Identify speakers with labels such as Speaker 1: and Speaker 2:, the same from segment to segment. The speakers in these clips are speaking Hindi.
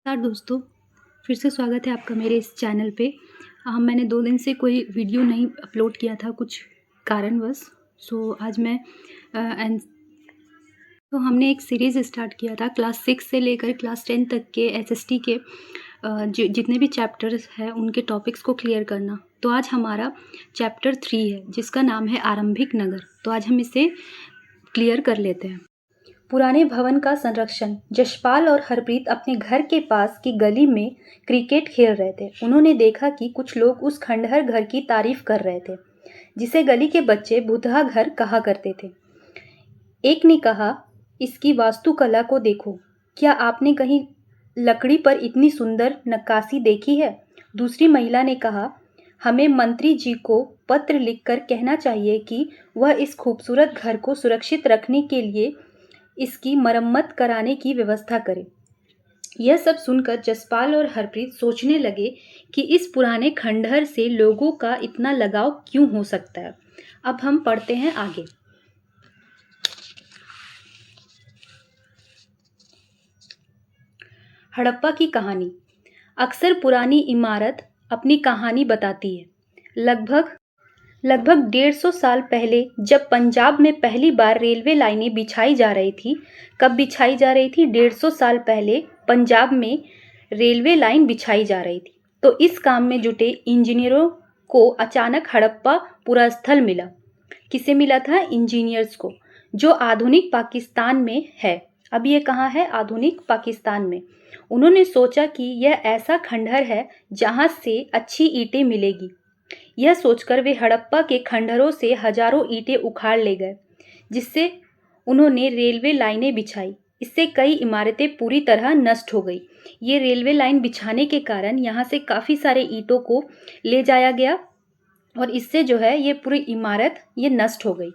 Speaker 1: नमस्कार दोस्तों, फिर से स्वागत है आपका मेरे इस चैनल पे। मैंने 2 दिन से कोई वीडियो नहीं अपलोड किया था कुछ कारणवश। आज मैं एन तो हमने एक सीरीज़ स्टार्ट किया था क्लास 6 से लेकर क्लास 10 तक के एसएसटी के जितने भी चैप्टर्स हैं उनके टॉपिक्स को क्लियर करना। तो आज हमारा चैप्टर 3 है जिसका नाम है आरंभिक नगर। तो आज हम इसे क्लियर कर लेते हैं। पुराने भवन का संरक्षण। जशपाल और हरप्रीत अपने घर के पास की गली में क्रिकेट खेल रहे थे। उन्होंने देखा कि कुछ लोग उस खंडहर घर की तारीफ कर रहे थे जिसे गली के बच्चे भुतहा घर कहा करते थे। एक ने कहा, इसकी वास्तुकला को देखो, क्या आपने कहीं लकड़ी पर इतनी सुंदर नक्काशी देखी है? दूसरी महिला ने कहा, हमें मंत्री जी को पत्र लिखकर कहना चाहिए कि वह इस खूबसूरत घर को सुरक्षित रखने के लिए इसकी मरम्मत कराने की व्यवस्था करें। यह सब सुनकर जसपाल और हरप्रीत सोचने लगे कि इस पुराने खंडहर से लोगों का इतना लगाव क्यों हो सकता है। अब हम पढ़ते हैं आगे। हड़प्पा की कहानी। अक्सर पुरानी इमारत अपनी कहानी बताती है। लगभग 150 साल पहले जब पंजाब में पहली बार रेलवे लाइनें बिछाई जा रही थी। कब बिछाई जा रही थी? 150 साल पहले पंजाब में रेलवे लाइन बिछाई जा रही थी। तो इस काम में जुटे इंजीनियरों को अचानक हड़प्पा पूरा स्थल मिला। किसे मिला था? इंजीनियर्स को, जो आधुनिक पाकिस्तान में है। अब ये कहाँ है? आधुनिक पाकिस्तान में। उन्होंने सोचा कि यह ऐसा खंडहर है जहाँ से अच्छी ईंटें मिलेगी। यह सोचकर वे हड़प्पा के खंडहरों से हजारों ईंटें उखाड़ ले गए, जिससे उन्होंने रेलवे लाइनें बिछाई। इससे कई इमारतें पूरी तरह नष्ट हो गई। ये रेलवे लाइन बिछाने के कारण यहाँ से काफ़ी सारे ईंटों को ले जाया गया और इससे जो है ये पूरी इमारत ये नष्ट हो गई।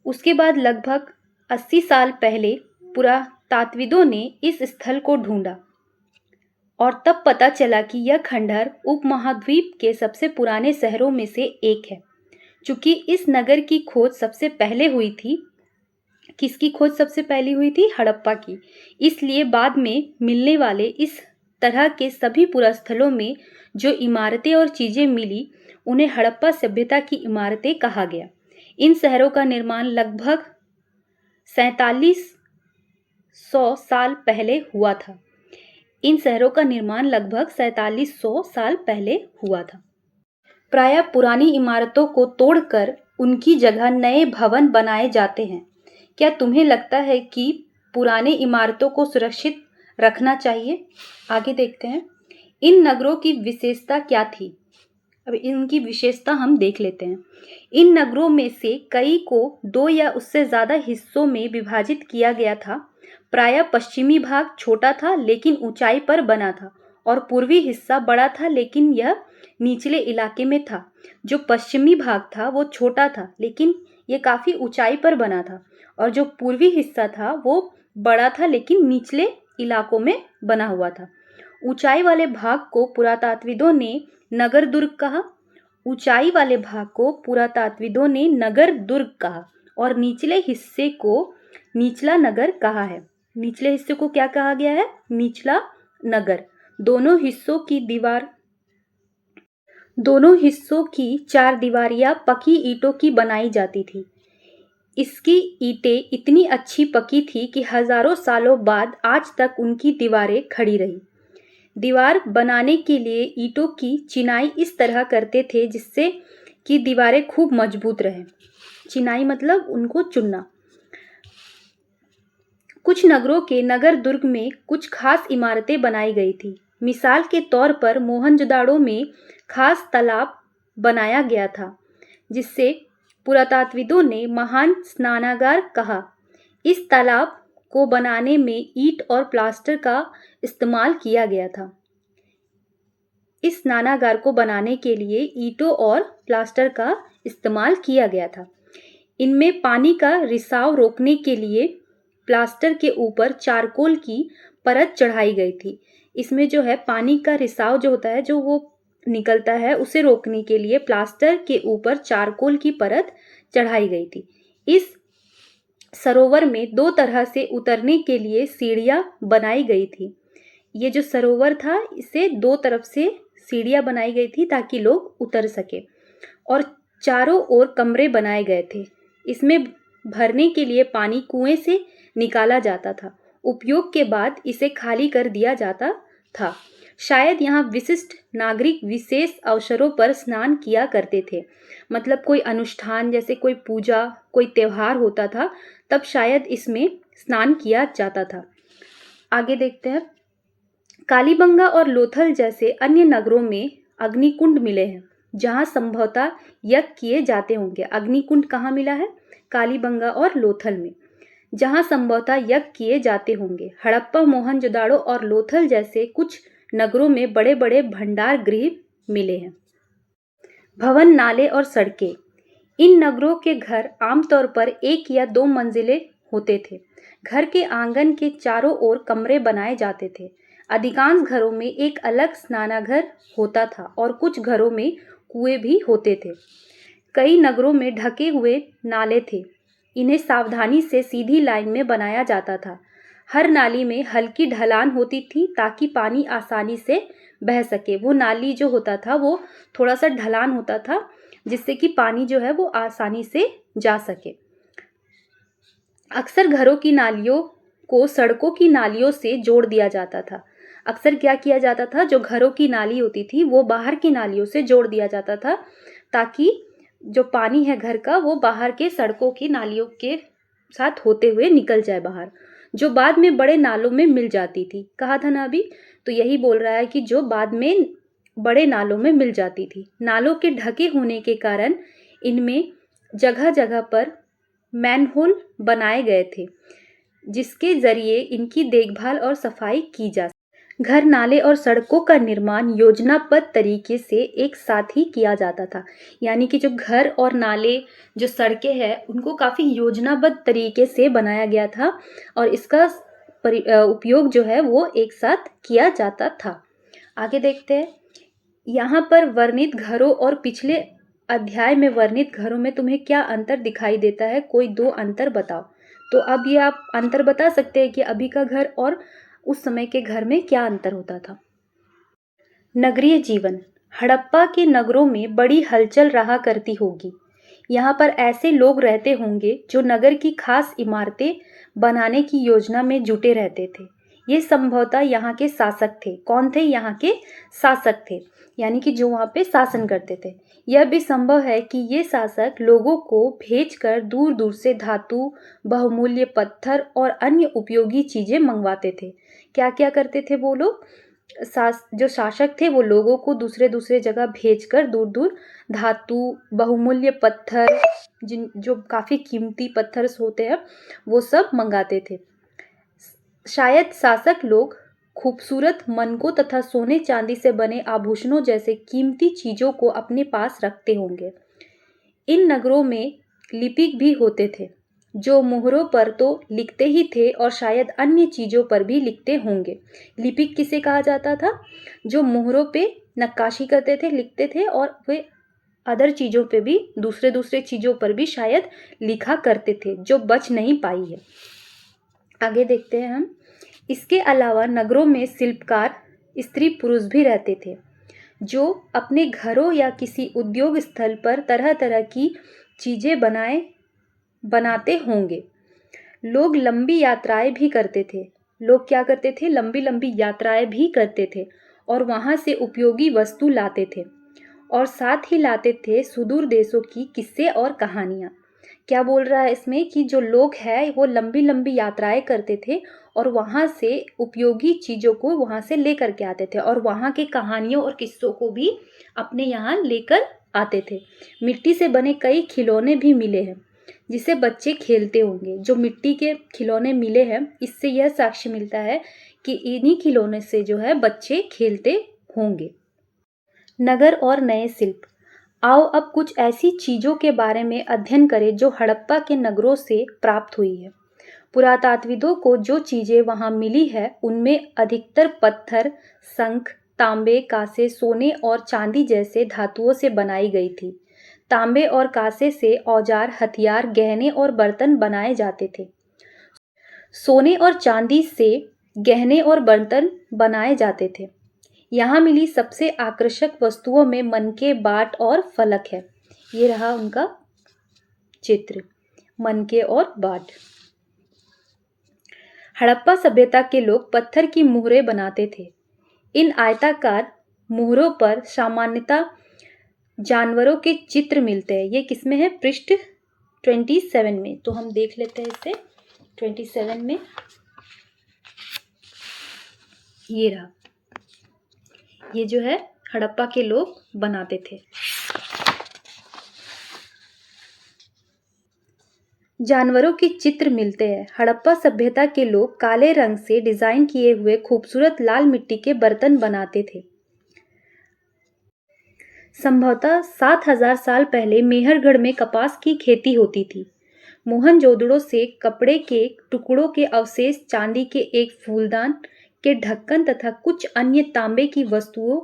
Speaker 1: उसके बाद लगभग 80 साल पहले पुरातात्विदों ने इस स्थल को ढूंढा और तब पता चला कि यह खंडहर उपमहाद्वीप के सबसे पुराने शहरों में से एक है। चूंकि इस नगर की खोज सबसे पहले हुई थी, किसकी खोज सबसे पहले हुई थी? हड़प्पा की। इसलिए बाद में मिलने वाले इस तरह के सभी पुरास्थलों में जो इमारतें और चीजें मिली उन्हें हड़प्पा सभ्यता की इमारतें कहा गया। इन शहरों का निर्माण लगभग 4700 साल पहले हुआ था। इन शहरों का निर्माण लगभग 4700 साल पहले हुआ था। प्रायः पुरानी इमारतों को तोड़कर उनकी जगह नए भवन बनाए जाते हैं। क्या तुम्हें लगता है कि पुराने इमारतों को सुरक्षित रखना चाहिए? आगे देखते हैं। इन नगरों की विशेषता क्या थी? अब इनकी विशेषता हम देख लेते हैं। इन नगरों में से कई को 2 या उससे ज़्यादा हिस्सों में विभाजित किया गया था। प्रायः पश्चिमी भाग छोटा था लेकिन ऊंचाई पर बना था और पूर्वी हिस्सा बड़ा था लेकिन यह निचले इलाके में था। जो पश्चिमी भाग था वो छोटा था लेकिन ये काफ़ी ऊंचाई पर बना था और जो पूर्वी हिस्सा था वो बड़ा था लेकिन निचले इलाकों में बना हुआ था। ऊंचाई वाले भाग को पुरातात्विदों ने नगर दुर्ग कहा। ऊंचाई वाले भाग को पुरातात्विदों ने नगर दुर्ग कहा और निचले हिस्से को निचला नगर कहा है। निचले हिस्से को क्या कहा गया है? निचला नगर। दोनों हिस्सों की 4 दीवारियां पकी ईंटों की बनाई जाती थी। इसकी ईंटें इतनी अच्छी पकी थी कि हजारों सालों बाद आज तक उनकी दीवारें खड़ी रही। दीवार बनाने के लिए ईंटों की चिनाई इस तरह करते थे जिससे कि दीवारें खूब मजबूत रहें। चिनाई मतलब उनको चुनना। कुछ नगरों के नगर दुर्ग में कुछ खास इमारतें बनाई गई थी। मिसाल के तौर पर मोहनजोदाड़ो में खास तालाब बनाया गया था जिससे पुरातात्विदों ने महान स्नानागार कहा। इस तालाब को बनाने में ईंट और प्लास्टर का इस्तेमाल किया गया था। इस स्नानागार को बनाने के लिए ईंटों और प्लास्टर का इस्तेमाल किया गया था। इनमें पानी का रिसाव रोकने के लिए प्लास्टर के ऊपर चारकोल की परत चढ़ाई गई थी। इसमें जो है पानी का रिसाव जो होता है, जो वो निकलता है, उसे रोकने के लिए प्लास्टर के ऊपर चारकोल की परत चढ़ाई गई थी। इस सरोवर में 2 तरह से उतरने के लिए सीढ़ियां बनाई गई थी। ये जो सरोवर था इसे दो तरफ से सीढ़ियाँ बनाई गई थी ताकि लोग उतर सके और चारों ओर कमरे बनाए गए थे। इसमें भरने के लिए पानी कुएं से निकाला जाता था। उपयोग के बाद इसे खाली कर दिया जाता था। शायद यहाँ विशिष्ट नागरिक विशेष अवसरों पर स्नान किया करते थे। मतलब कोई अनुष्ठान जैसे कोई पूजा, कोई त्योहार होता था, तब शायद इसमें स्नान किया जाता था। आगे देखते हैं। कालीबंगा और लोथल जैसे अन्य नगरों में अग्निकुंड मिले हैं जहाँ संभवतः यज्ञ किए जाते होंगे। अग्निकुंड कहाँ मिला है? कालीबंगा और लोथल में, जहाँ संभवतः यज्ञ किए जाते होंगे। हड़प्पा, मोहनजोदाड़ो और लोथल जैसे कुछ नगरों में बड़े बड़े भंडार गृह मिले हैं। भवन, नाले और सड़कें। इन नगरों के घर आमतौर पर 1 या 2 मंजिले होते थे। घर के आंगन के चारों ओर कमरे बनाए जाते थे। अधिकांश घरों में एक अलग स्नानागार होता था और कुछ घरों में कुएं भी होते थे। कई नगरों में ढके हुए नाले थे। इन्हें सावधानी से सीधी लाइन में बनाया जाता था। हर नाली में हल्की ढलान होती थी ताकि पानी आसानी से बह सके। वो नाली जो होता था वो थोड़ा सा ढलान होता था जिससे कि पानी जो है वो आसानी से जा सके। अक्सर घरों की नालियों को सड़कों की नालियों से जोड़ दिया जाता था। अक्सर क्या किया जाता था, जो घरों की नाली होती थी वो बाहर की नालियों से जोड़ दिया जाता था ताकि जो पानी है घर का वो बाहर के सड़कों की नालियों के साथ होते हुए निकल जाए बाहर, जो बाद में बड़े नालों में मिल जाती थी। कहा था ना अभी, तो यही बोल रहा है कि जो बाद में बड़े नालों में मिल जाती थी। नालों के ढके होने के कारण इनमें जगह जगह पर मैनहोल बनाए गए थे जिसके जरिए इनकी देखभाल और सफाई की जा। घर, नाले और सड़कों का निर्माण योजनाबद्ध तरीके से एक साथ ही किया जाता था। यानी कि जो घर और नाले, जो सड़कें हैं, उनको काफ़ी योजनाबद्ध तरीके से बनाया गया था और इसका उपयोग जो है वो एक साथ किया जाता था। आगे देखते हैं। यहाँ पर वर्णित घरों और पिछले अध्याय में वर्णित घरों में तुम्हें क्या अंतर दिखाई देता है? कोई 2 अंतर बताओ। तो अब ये आप अंतर बता सकते हैं कि अभी का घर और उस समय के घर में क्या अंतर होता था। नगरीय जीवन। हड़प्पा के नगरों में बड़ी हलचल रहा करती होगी। यहाँ पर ऐसे लोग रहते होंगे जो नगर की खास इमारतें बनाने की योजना में जुटे रहते थे। ये संभवतः यहाँ के शासक थे। कौन थे? यहाँ के शासक थे, यानी कि जो वहाँ पे शासन करते थे। यह भी संभव है कि ये शासक लोगों को भेजकर दूर दूर से धातु, बहुमूल्य पत्थर और अन्य उपयोगी चीज़ें मंगवाते थे। क्या क्या करते थे वो लोग? जो शासक थे वो लोगों को दूसरे जगह भेजकर दूर दूर धातु, बहुमूल्य पत्थर, जो काफ़ी कीमती पत्थर होते हैं, वो सब मंगाते थे। शायद शासक लोग खूबसूरत मनकों तथा सोने चांदी से बने आभूषणों जैसे कीमती चीज़ों को अपने पास रखते होंगे। इन नगरों में लिपिक भी होते थे जो मोहरों पर तो लिखते ही थे और शायद अन्य चीज़ों पर भी लिखते होंगे। लिपिक किसे कहा जाता था? जो मोहरों पे नक्काशी करते थे, लिखते थे और वे अदर चीज़ों पे भी, दूसरे चीज़ों पर भी शायद लिखा करते थे, जो बच नहीं पाई है। आगे देखते हैं हम। इसके अलावा नगरों में शिल्पकार स्त्री पुरुष भी रहते थे जो अपने घरों या किसी उद्योग स्थल पर तरह तरह की चीज़ें बनाते होंगे। लोग लंबी यात्राएं भी करते थे। लोग क्या करते थे? लंबी लंबी यात्राएं भी करते थे और वहाँ से उपयोगी वस्तु लाते थे और साथ ही लाते थे सुदूर देशों की किस्से और कहानियाँ। क्या बोल रहा है इसमें कि जो लोग हैं वो लंबी लंबी यात्राएं करते थे और वहाँ से उपयोगी चीज़ों को वहाँ से लेकर के आते थे और वहाँ के कहानियों और किस्सों को भी अपने यहाँ लेकर आते थे। मिट्टी से बने कई खिलौने भी मिले हैं जिसे बच्चे खेलते होंगे। जो मिट्टी के खिलौने मिले हैं, इससे यह साक्ष्य मिलता है कि इन्हीं खिलौने से जो है बच्चे खेलते होंगे। नगर और नए शिल्प। आओ अब कुछ ऐसी चीज़ों के बारे में अध्ययन करें जो हड़प्पा के नगरों से प्राप्त हुई है। पुरातात्विदों को जो चीज़ें वहाँ मिली है उनमें अधिकतर पत्थर, शंख, तांबे, कांसे, सोने और चांदी जैसे धातुओं से बनाई गई थी। तांबे और कांसे से औजार, हथियार, गहने और बर्तन बनाए जाते थे। सोने और चांदी से गहने और बर्तन बनाए जाते थे। यहाँ मिली सबसे आकर्षक वस्तुओं में मनके, बाट और फलक है। ये रहा उनका चित्र, मनके और बाट। हड़प्पा सभ्यता के लोग पत्थर की मुहरें बनाते थे। इन आयताकार मुहरों पर सामान्यतः जानवरों के चित्र मिलते हैं। ये किसमें है? पृष्ठ 27 में। तो हम देख लेते हैं इसे। 27 में ये रहा। ये जो है हड़प्पा के लोग बनाते थे। जानवरों के चित्र मिलते हैं। हड़प्पा सभ्यता के लोग काले रंग से डिजाइन किए हुए खूबसूरत लाल मिट्टी के बर्तन बनाते थे। संभवतः 7000 साल पहले मेहरगढ़ में कपास की खेती होती थी। मोहनजोदड़ो से कपड़े के टुकड़ों के अवशेष, चांदी के एक फूलदान के ढक्कन तथा कुछ अन्य तांबे की वस्तुओं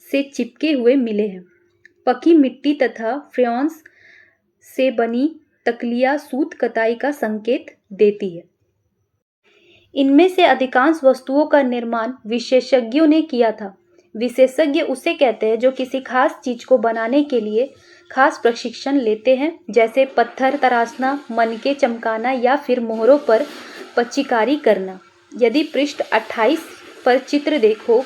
Speaker 1: से चिपके हुए मिले हैं। पकी मिट्टी तथा फ्रेंस से बनी तकलिया सूत कताई का संकेत देती है। इनमें से अधिकांश वस्तुओं का निर्माण विशेषज्ञों ने किया था। विशेषज्ञ उसे कहते हैं जो किसी खास चीज को बनाने के लिए खास प्रशिक्षण लेते हैं, जैसे पत्थर तराशना, मनके चमकाना या फिर मोहरों पर पच्चीकारी करना। यदि पृष्ठ 28 पर चित्र देखो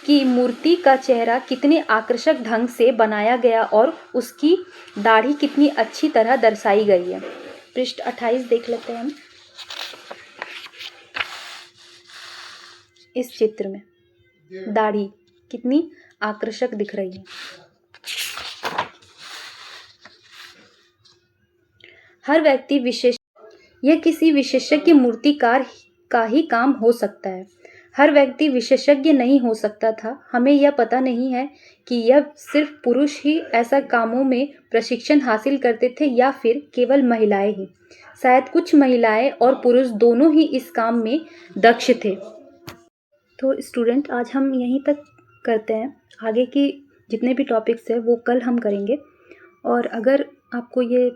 Speaker 1: कि मूर्ति का चेहरा कितने आकर्षक ढंग से बनाया गया और उसकी दाढ़ी कितनी अच्छी तरह दर्शाई गई है। पृष्ठ 28 देख लेते हैं हम। इस चित्र में दाढ़ी कितनी आकर्षक दिख रही है। हर व्यक्ति यह किसी विशेषज्ञ मूर्तिकार का ही काम हो सकता है। हर व्यक्ति विशेषज्ञ नहीं हो सकता था। हमें यह पता नहीं है कि यह सिर्फ पुरुष ही ऐसा कामों में प्रशिक्षण हासिल करते थे या फिर केवल महिलाएं ही। शायद कुछ महिलाएं और पुरुष दोनों ही इस काम में दक्ष थे। तो स्टूडेंट, आज हम यहीं तक करते हैं। आगे की जितने भी टॉपिक्स हैं वो कल हम करेंगे। और अगर आपको ये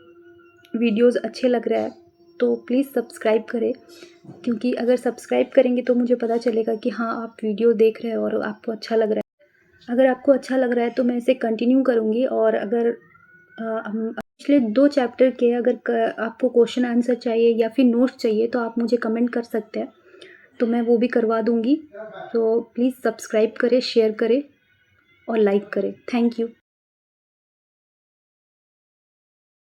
Speaker 1: वीडियोस अच्छे लग रहा है तो प्लीज़ सब्सक्राइब करें, क्योंकि अगर सब्सक्राइब करेंगे तो मुझे पता चलेगा कि हाँ, आप वीडियो देख रहे हैं और आपको अच्छा लग रहा है। अगर आपको अच्छा लग रहा है तो मैं इसे कंटिन्यू करूँगी। और अगर पिछले 2 चैप्टर के अगर आपको क्वेश्चन आंसर चाहिए या फिर नोट्स चाहिए तो आप मुझे कमेंट कर सकते हैं, तो मैं वो भी करवा दूँगी। तो प्लीज़ सब्सक्राइब करें, शेयर करें और लाइक करें। Thank you.